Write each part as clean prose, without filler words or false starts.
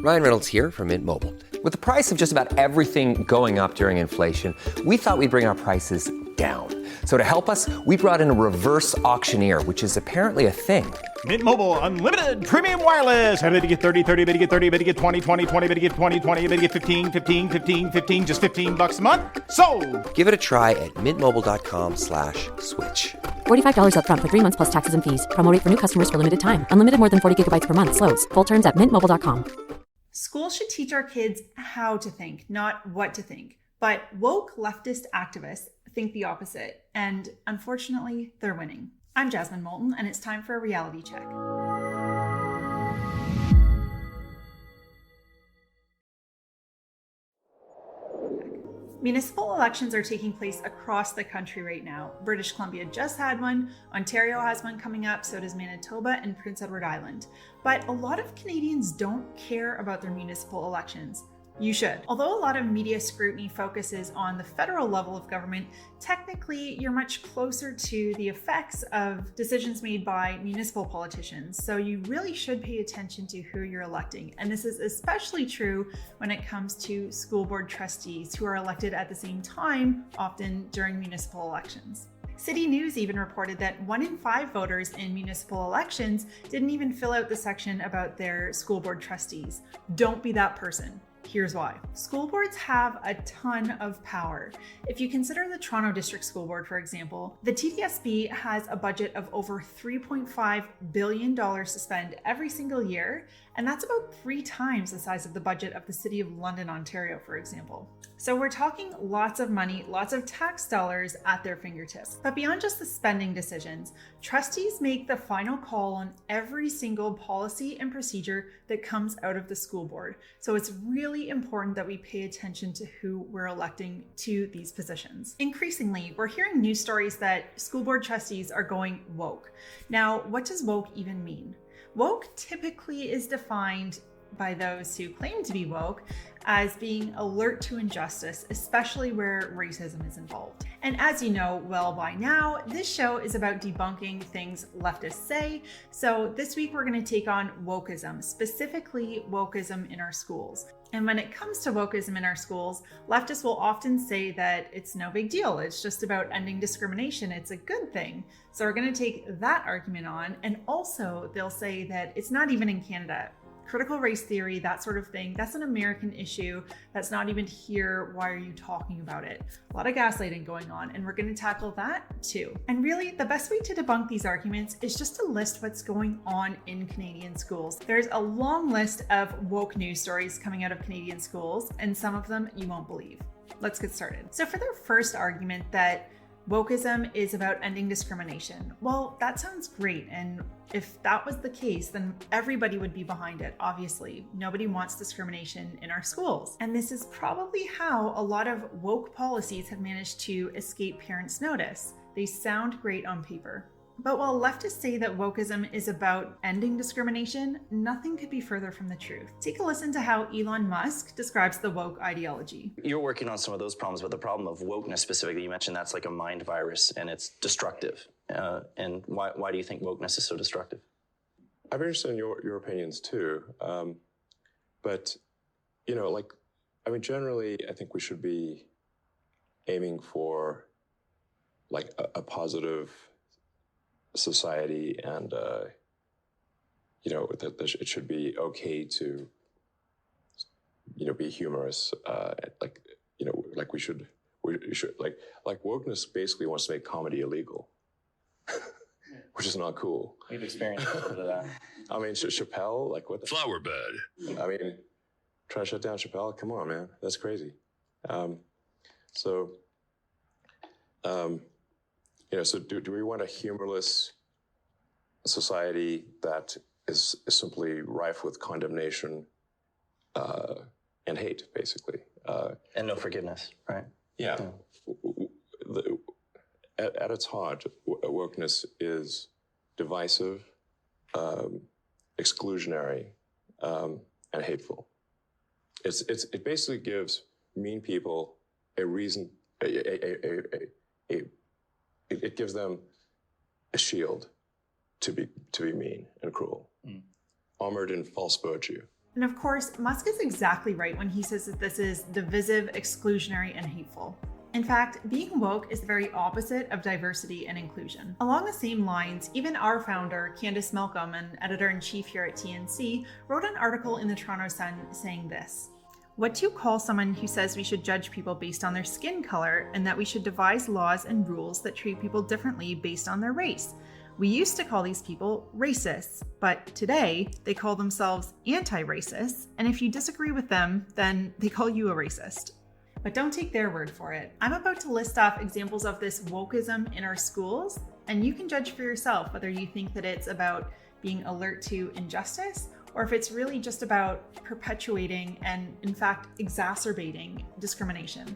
Ryan Reynolds here from Mint Mobile. With the price of just about everything going up during inflation, we thought we'd bring our prices down. So to help us, we brought in a reverse auctioneer, which is apparently a thing. Mint Mobile Unlimited Premium Wireless. How to get 30, 30, bit to get 30, bit to get 20, 20, 20, bit to get 20, 20, bit to get 15, 15, 15, 15, just $15 a month? Sold! Give it a try at mintmobile.com/switch. $45 up front for 3 months plus taxes and fees. Promo rate for new customers for limited time. Unlimited more than 40 gigabytes per month. Slows full terms at mintmobile.com. Schools should teach our kids how to think, not what to think. But woke leftist activists think the opposite, and unfortunately, they're winning. I'm Jasmine Moulton, and it's time for a reality check. Municipal elections are taking place across the country right now. British Columbia just had one, Ontario has one coming up, so does Manitoba and Prince Edward Island. But a lot of Canadians don't care about their municipal elections. You should. Although a lot of media scrutiny focuses on the federal level of government, technically you're much closer to the effects of decisions made by municipal politicians. So you really should pay attention to who you're electing. And this is especially true when it comes to school board trustees who are elected at the same time, often during municipal elections. City News even reported that 1 in 5 voters in municipal elections didn't even fill out the section about their school board trustees. Don't be that person. Here's why. School boards have a ton of power. If you consider the Toronto District School Board, for example, the TDSB has a budget of over $3.5 billion to spend every single year, and that's about 3 times the size of the budget of the City of London, Ontario, for example. So we're talking lots of money, lots of tax dollars at their fingertips. But beyond just the spending decisions, trustees make the final call on every single policy and procedure that comes out of the school board. So it's really important that we pay attention to who we're electing to these positions. Increasingly, we're hearing news stories that school board trustees are going woke. Now, what does woke even mean? Woke typically is defined by those who claim to be woke as being alert to injustice, especially where racism is involved. And as you know well by now, this show is about debunking things leftists say. So this week we're going to take on wokeism, specifically wokeism in our schools. And when it comes to wokeism in our schools, leftists will often say that it's no big deal. It's just about ending discrimination. It's a good thing. So we're going to take that argument on. And also they'll say that it's not even in Canada. Critical race theory, that sort of thing, that's an American issue. That's not even here. Why are you talking about it? A lot of gaslighting going on, and we're going to tackle that too. And really, the best way to debunk these arguments is just to list what's going on in Canadian schools. There's a long list of woke news stories coming out of Canadian schools, and some of them you won't believe. Let's get started. So for their first argument that wokeism is about ending discrimination. Well, that sounds great. And if that was the case, then everybody would be behind it. Obviously, nobody wants discrimination in our schools. And this is probably how a lot of woke policies have managed to escape parents' notice. They sound great on paper. But while leftists say that wokeism is about ending discrimination, nothing could be further from the truth. Take a listen to how Elon Musk describes the woke ideology. You're working on some of those problems, but the problem of wokeness specifically, you mentioned that's like a mind virus and it's destructive. And why do you think wokeness is so destructive? I'm interested in your opinions too. But, generally, I think we should be aiming for like a positive society, and that it should be okay to be humorous, we should wokeness basically wants to make comedy illegal, which is not cool. We've experienced a little bit of that. I mean, Chappelle, like what the flower bed. I mean, try to shut down Chappelle, come on, man, that's crazy. So do we want a humorless society that is simply rife with condemnation and hate, basically? And no forgiveness, right? Yeah. At its heart, wokeness is divisive, exclusionary, and hateful. It basically gives mean people a reason, it gives them a shield to be mean and cruel, armored in false virtue. And of course, Musk is exactly right when he says that this is divisive, exclusionary, and hateful. In fact, being woke is the very opposite of diversity and inclusion. Along the same lines, even our founder, Candice Malcolm, an editor-in-chief here at TNC, wrote an article in the Toronto Sun saying this: "What do you call someone who says we should judge people based on their skin color and that we should devise laws and rules that treat people differently based on their race? We used to call these people racists, but today they call themselves anti-racists, and if you disagree with them, then they call you a racist." But don't take their word for it. I'm about to list off examples of this wokeism in our schools, and you can judge for yourself whether you think that it's about being alert to injustice or if it's really just about perpetuating and, in fact, exacerbating discrimination.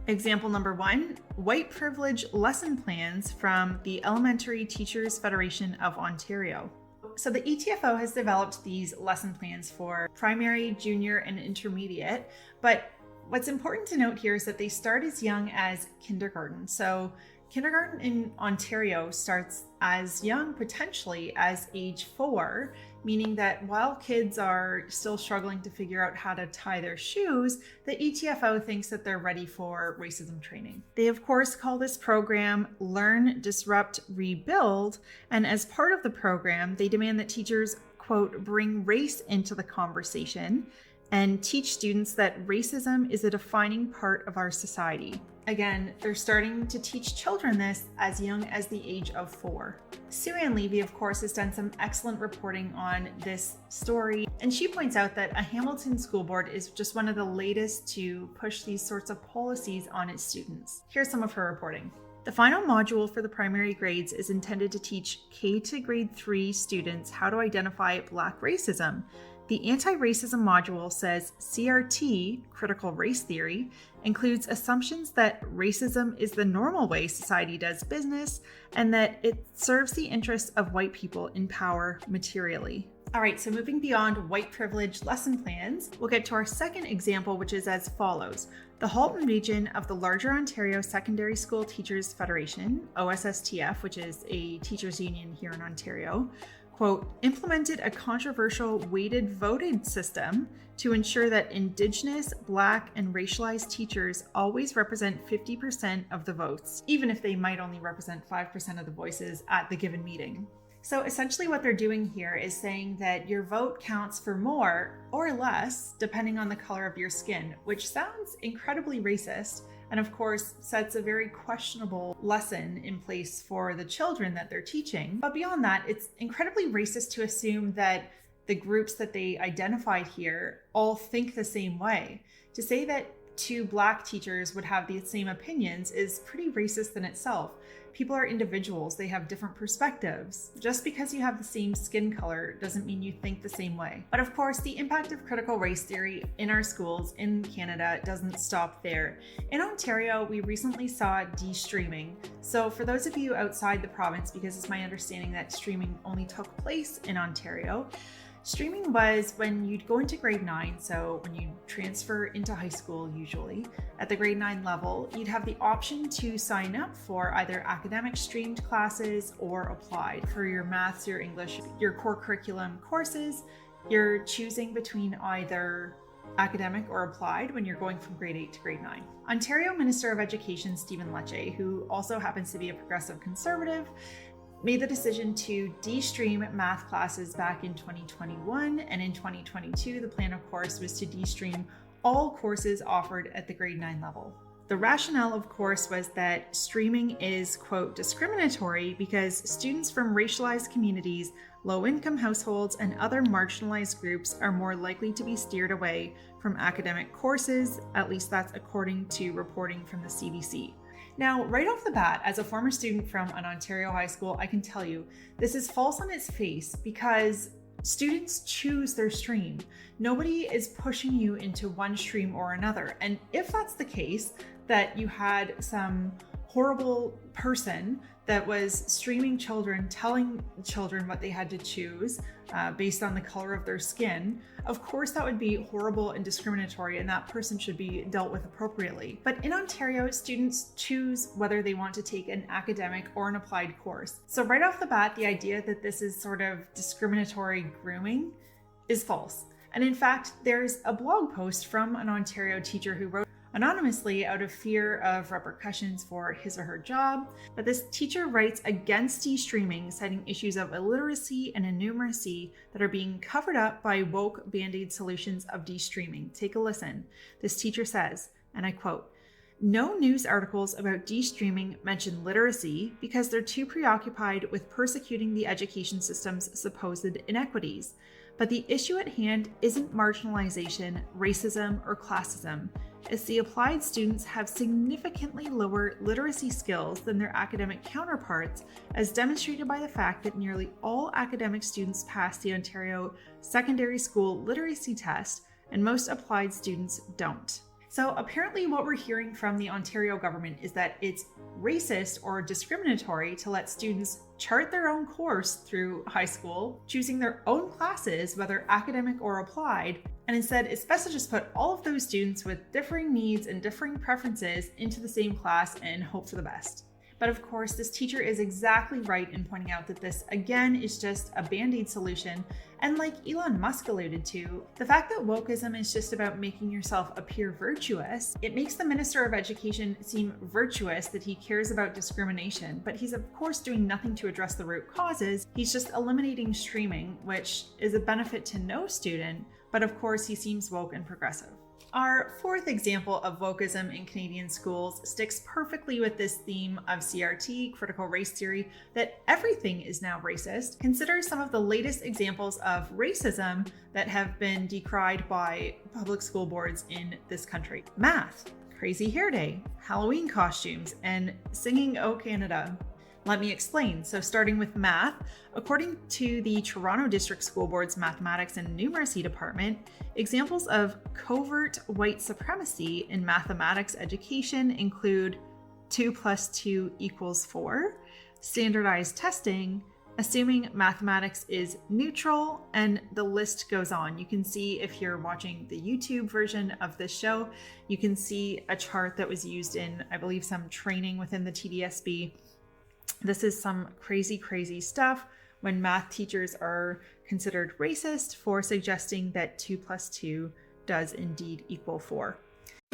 Example number 1, white privilege lesson plans from the Elementary Teachers Federation of Ontario. So the ETFO has developed these lesson plans for primary, junior, and intermediate, but what's important to note here is that they start as young as kindergarten. So kindergarten in Ontario starts as young, potentially, as age 4, meaning that while kids are still struggling to figure out how to tie their shoes, the ETFO thinks that they're ready for racism training. They, of course, call this program Learn, Disrupt, Rebuild, and as part of the program, they demand that teachers, quote, bring race into the conversation and teach students that racism is a defining part of our society. Again, they're starting to teach children this as young as the age of 4. Sue-Ann Levy, of course, has done some excellent reporting on this story, and she points out that a Hamilton school board is just one of the latest to push these sorts of policies on its students. Here's some of her reporting. The final module for the primary grades is intended to teach K to grade 3 students how to identify Black racism. The anti-racism module says CRT, critical race theory, includes assumptions that racism is the normal way society does business and that it serves the interests of white people in power materially. All right, so moving beyond white privilege lesson plans, we'll get to our second example, which is as follows. The Halton region of the larger Ontario Secondary School Teachers Federation, OSSTF, which is a teachers union here in Ontario, quote, implemented a controversial weighted voted system to ensure that Indigenous, Black, and racialized teachers always represent 50% of the votes, even if they might only represent 5% of the voices at the given meeting. So essentially what they're doing here is saying that your vote counts for more or less depending on the color of your skin, which sounds incredibly racist and of course sets a very questionable lesson in place for the children that they're teaching. But beyond that, it's incredibly racist to assume that the groups that they identified here all think the same way. To say that 2 Black teachers would have the same opinions is pretty racist in itself. People are individuals, they have different perspectives. Just because you have the same skin color doesn't mean you think the same way. But of course, the impact of critical race theory in our schools in Canada doesn't stop there. In Ontario, we recently saw de-streaming. So for those of you outside the province, because it's my understanding that streaming only took place in Ontario, streaming was when you'd go into grade 9, so when you transfer into high school usually, at the grade 9 level, you'd have the option to sign up for either academic streamed classes or applied. For your maths, your English, your core curriculum courses, you're choosing between either academic or applied when you're going from grade 8 to grade 9. Ontario Minister of Education Stephen Lecce, who also happens to be a progressive conservative, made the decision to de-stream math classes back in 2021, and in 2022, the plan, of course, was to de-stream all courses offered at the grade 9 level. The rationale, of course, was that streaming is, quote, discriminatory because students from racialized communities, low-income households, and other marginalized groups are more likely to be steered away from academic courses, at least that's according to reporting from the CBC. Now, right off the bat, as a former student from an Ontario high school, I can tell you this is false on its face because students choose their stream. Nobody is pushing you into one stream or another. And if that's the case, that you had some horrible person that was streaming children, telling children what they had to choose based on the color of their skin, of course that would be horrible and discriminatory, and that person should be dealt with appropriately. But in Ontario, students choose whether they want to take an academic or an applied course. So right off the bat, the idea that this is sort of discriminatory grooming is false. And in fact, there's a blog post from an Ontario teacher who wrote anonymously out of fear of repercussions for his or her job. But this teacher writes against de-streaming, citing issues of illiteracy and innumeracy that are being covered up by woke band-aid solutions of de-streaming. Take a listen. This teacher says, and I quote, "No news articles about de-streaming mention literacy because they're too preoccupied with persecuting the education system's supposed inequities. But the issue at hand isn't marginalization, racism, or classism. As the applied students have significantly lower literacy skills than their academic counterparts, as demonstrated by the fact that nearly all academic students pass the Ontario Secondary School Literacy Test, and most applied students don't." So apparently what we're hearing from the Ontario government is that it's racist or discriminatory to let students chart their own course through high school, choosing their own classes, whether academic or applied, and instead it's best to just put all of those students with differing needs and differing preferences into the same class and hope for the best. But of course, this teacher is exactly right in pointing out that this, again, is just a band-aid solution. And like Elon Musk alluded to, the fact that wokeism is just about making yourself appear virtuous, it makes the Minister of Education seem virtuous that he cares about discrimination, but he's of course doing nothing to address the root causes. He's just eliminating streaming, which is a benefit to no student, but of course he seems woke and progressive. Our fourth example of wokeism in Canadian schools sticks perfectly with this theme of CRT, critical race theory, that everything is now racist. Consider some of the latest examples of racism that have been decried by public school boards in this country. Math, crazy hair day, Halloween costumes, and singing "O Canada." Let me explain. So starting with math, according to the Toronto District School Board's Mathematics and Numeracy Department, examples of covert white supremacy in mathematics education include 2 + 2 = 4, standardized testing, assuming mathematics is neutral, and the list goes on. You can see, if you're watching the YouTube version of this show, you can see a chart that was used in, I believe, some training within the TDSB. This is some crazy stuff when math teachers are considered racist for suggesting that 2 + 2 does indeed equal 4.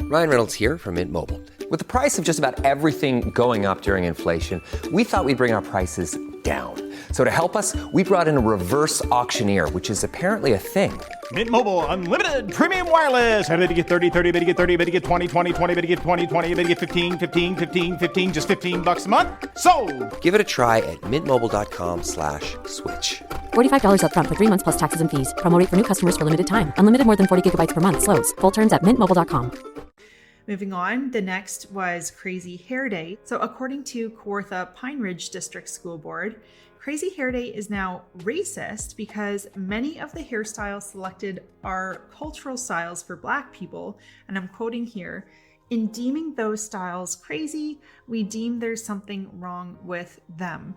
Ryan Reynolds here from Mint Mobile. With the price of just about everything going up during inflation, we thought we'd bring our prices down. So to help us, we brought in a reverse auctioneer, which is apparently a thing. Mint Mobile Unlimited Premium Wireless. How to get 30, 30, how to get 30, how to get 20, 20, 20, how to get 20, 20, how to get 15, 15, 15, 15, just $15 a month? Sold! Give it a try at mintmobile.com/switch. $45 up front for 3 months plus taxes and fees. Promo rate for new customers for limited time. Unlimited more than 40 gigabytes per month. Slows full terms at mintmobile.com. Moving on, the next was Crazy Hair Day. So according to Kawartha Pine Ridge District School Board, Crazy Hair Day is now racist because many of the hairstyles selected are cultural styles for Black people, and I'm quoting here, "In deeming those styles crazy, we deem there's something wrong with them."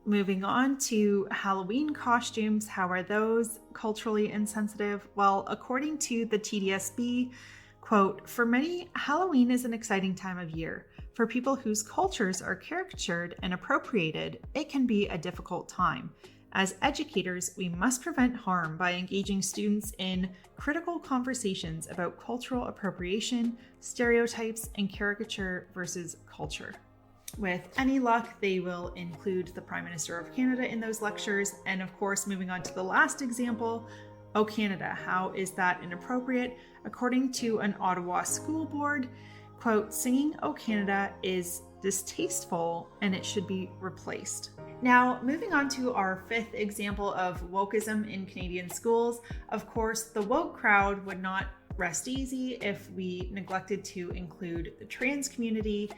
Moving on to Halloween costumes, how are those culturally insensitive? Well, according to the TDSB, quote, "For many, Halloween is an exciting time of year. For people whose cultures are caricatured and appropriated, it can be a difficult time. As educators, we must prevent harm by engaging students in critical conversations about cultural appropriation, stereotypes, and caricature versus culture." With any luck, they will include the Prime Minister of Canada in those lectures. And of course, moving on to the last example, "O Canada, how is that inappropriate?" According to an Ottawa school board, quote, "Singing O Canada is distasteful and it should be replaced." Now, moving on to our fifth example of wokeism in Canadian schools, of course, the woke crowd would not rest easy if we neglected to include the trans community,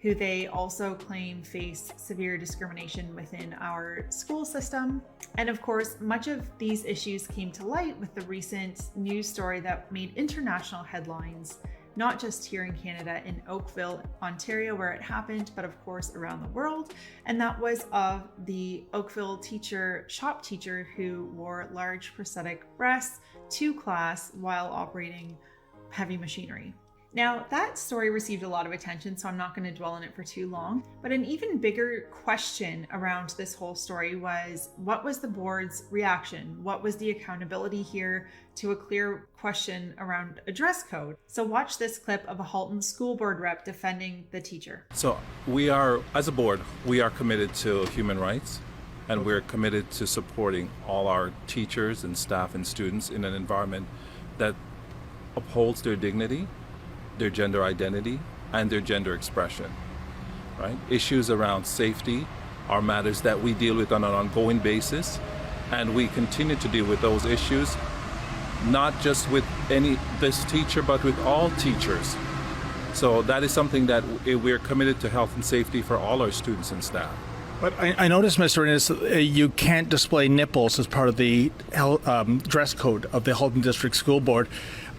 who they also claim face severe discrimination within our school system. And of course, much of these issues came to light with the recent news story that made international headlines, not just here in Canada, in Oakville, Ontario, where it happened, but of course around the world. And that was of the Oakville shop teacher who wore large prosthetic breasts to class while operating heavy machinery. Now, that story received a lot of attention, so I'm not going to dwell on it for too long. But an even bigger question around this whole story was, what was the board's reaction? What was the accountability here to a clear question around a dress code? So watch this clip of a Halton school board rep defending the teacher. So we are, as a board, we are committed to human rights, and we're committed to supporting all our teachers and staff and students in an environment that upholds their dignity, their gender identity, and their gender expression, right? Issues around safety are matters that we deal with on an ongoing basis, and we continue to deal with those issues, not just with this teacher, but with all teachers. So that is something that we're committed to health and safety for all our students and staff. But I noticed, Mr. Innes, you can't display nipples as part of the dress code of the Halton District School Board.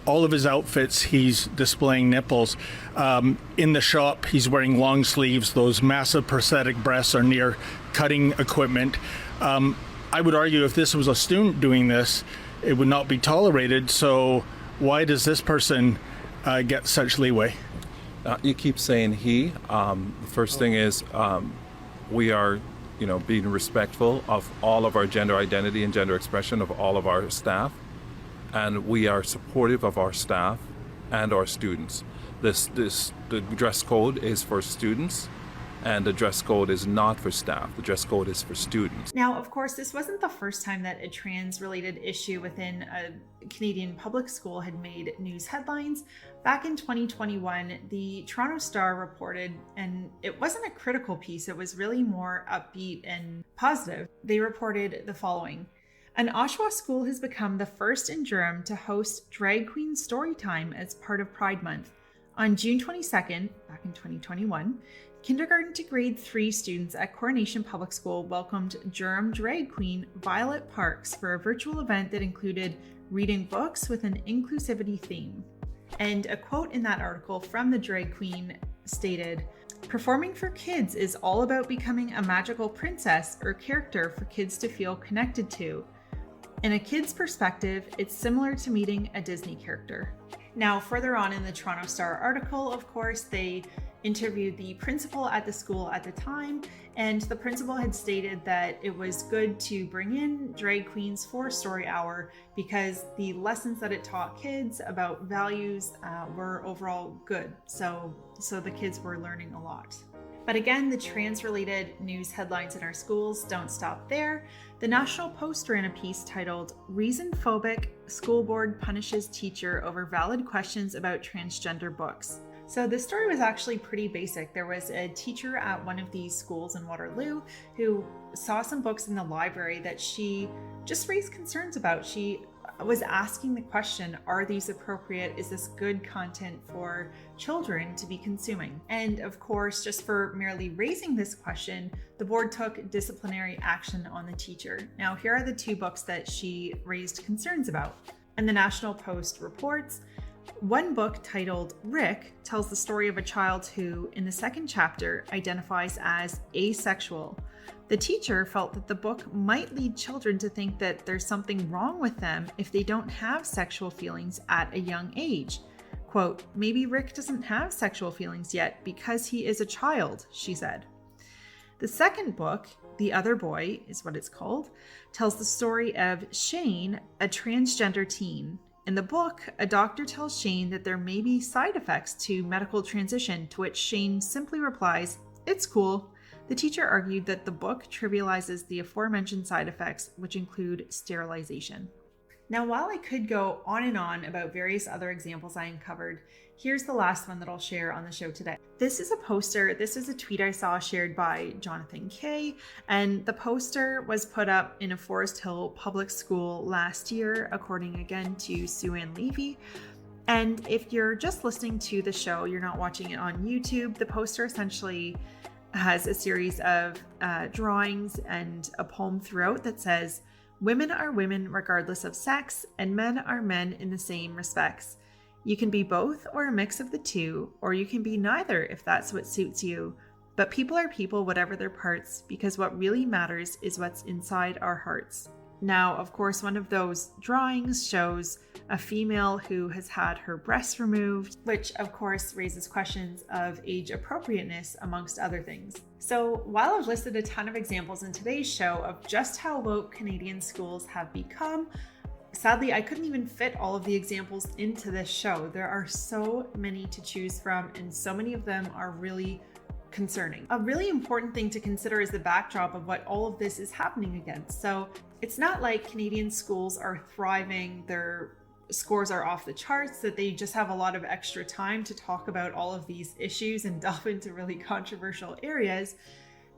All of his outfits, he's displaying nipples. In the shop, he's wearing long sleeves. Those massive prosthetic breasts are near cutting equipment. I would argue if this was a student doing this, it would not be tolerated. So why does this person get such leeway? You keep saying he. The first thing is we are, being respectful of all of our gender identity and gender expression of all of our staff. And we are supportive of our staff and our students. The dress code is for students, and the dress code is not for staff. The dress code is for students. Now, of course, this wasn't the first time that a trans-related issue within a Canadian public school had made news headlines. Back in 2021, the Toronto Star reported, and it wasn't a critical piece, it was really more upbeat and positive. They reported the following. An Oshawa school has become the first in Durham to host Drag Queen Storytime as part of Pride Month. On June 22nd, back in 2021, kindergarten to grade 3 students at Coronation Public School welcomed Durham drag queen Violet Parks for a virtual event that included reading books with an inclusivity theme. And a quote in that article from the drag queen stated, "Performing for kids is all about becoming a magical princess or character for kids to feel connected to. In a kid's perspective, it's similar to meeting a Disney character." Now, further on in the Toronto Star article, of course, they interviewed the principal at the school at the time, and the principal had stated that it was good to bring in drag queens for Story Hour because the lessons that it taught kids about values were overall good. So the kids were learning a lot. But again, the trans-related news headlines in our schools don't stop there. The National Post ran a piece titled, "Reason-Phobic School Board Punishes Teacher Over Valid Questions About Transgender Books." So the story was actually pretty basic. There was a teacher at one of these schools in Waterloo who saw some books in the library that she just raised concerns about. She was asking the question, are these appropriate? Is this good content for children to be consuming? And of course, just for merely raising this question, the board took disciplinary action on the teacher. Now, here are the 2 books that she raised concerns about. And the National Post reports, one book titled Rick tells the story of a child who, in the 2nd chapter, identifies as asexual. The teacher felt that the book might lead children to think that there's something wrong with them if they don't have sexual feelings at a young age. Quote, "Maybe Rick doesn't have sexual feelings yet because he is a child," she said. The 2nd book, The Other Boy is what it's called, tells the story of Shane, a transgender teen. In the book, a doctor tells Shane that there may be side effects to medical transition, to which Shane simply replies, "It's cool." The teacher argued that the book trivializes the aforementioned side effects, which include sterilization. Now, while I could go on and on about various other examples I uncovered, here's the last one that I'll share on the show today. This is a poster. This is a tweet I saw shared by Jonathan Kay, and the poster was put up in a Forest Hill public school last year, according again to Sue Ann Levy. And if you're just listening to the show, you're not watching it on YouTube, the poster essentially has a series of drawings and a poem throughout that says, "Women are women regardless of sex, and men are men in the same respects. You can be both or a mix of the two, or you can be neither if that's what suits you. But people are people whatever their parts, because what really matters is what's inside our hearts." Now, of course, one of those drawings shows a female who has had her breasts removed, which of course raises questions of age appropriateness amongst other things. So while I've listed a ton of examples in today's show of just how woke Canadian schools have become, sadly, I couldn't even fit all of the examples into this show. There are so many to choose from, and so many of them are really concerning. A really important thing to consider is the backdrop of what all of this is happening against. So it's not like Canadian schools are thriving, their scores are off the charts, that they just have a lot of extra time to talk about all of these issues and delve into really controversial areas.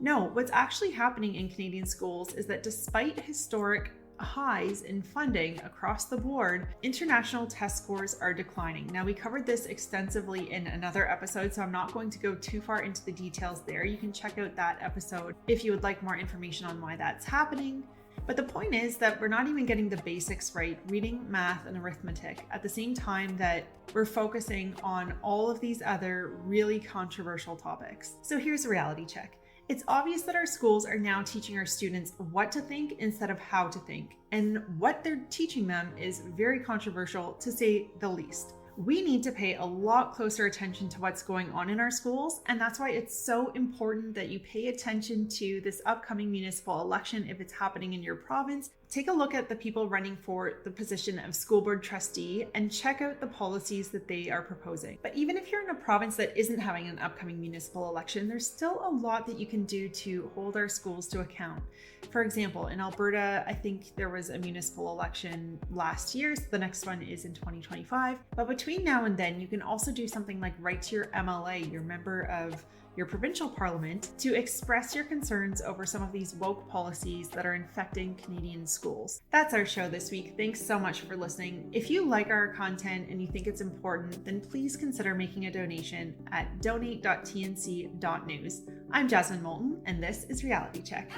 No, what's actually happening in Canadian schools is that despite historic highs in funding across the board, international test scores are declining. Now, we covered this extensively in another episode, so I'm not going to go too far into the details there. You can check out that episode if you would like more information on why that's happening. But the point is that we're not even getting the basics right, reading, math, and arithmetic, at the same time that we're focusing on all of these other really controversial topics. So here's a reality check. It's obvious that our schools are now teaching our students what to think instead of how to think, and what they're teaching them is very controversial, to say the least. We need to pay a lot closer attention to what's going on in our schools, and that's why it's so important that you pay attention to this upcoming municipal election if it's happening in your province. Take a look at the people running for the position of school board trustee and check out the policies that they are proposing. But even if you're in a province that isn't having an upcoming municipal election, there's still a lot that you can do to hold our schools to account. For example, in Alberta, I think there was a municipal election last year, so the next one is in 2025. But between now and then, you can also do something like write to your MLA, your member of your provincial parliament, to express your concerns over some of these woke policies that are infecting Canadian schools. That's our show this week. Thanks so much for listening. If you like our content and you think it's important, then please consider making a donation at donate.tnc.news. I'm Jasmine Moulton, and this is Reality Check.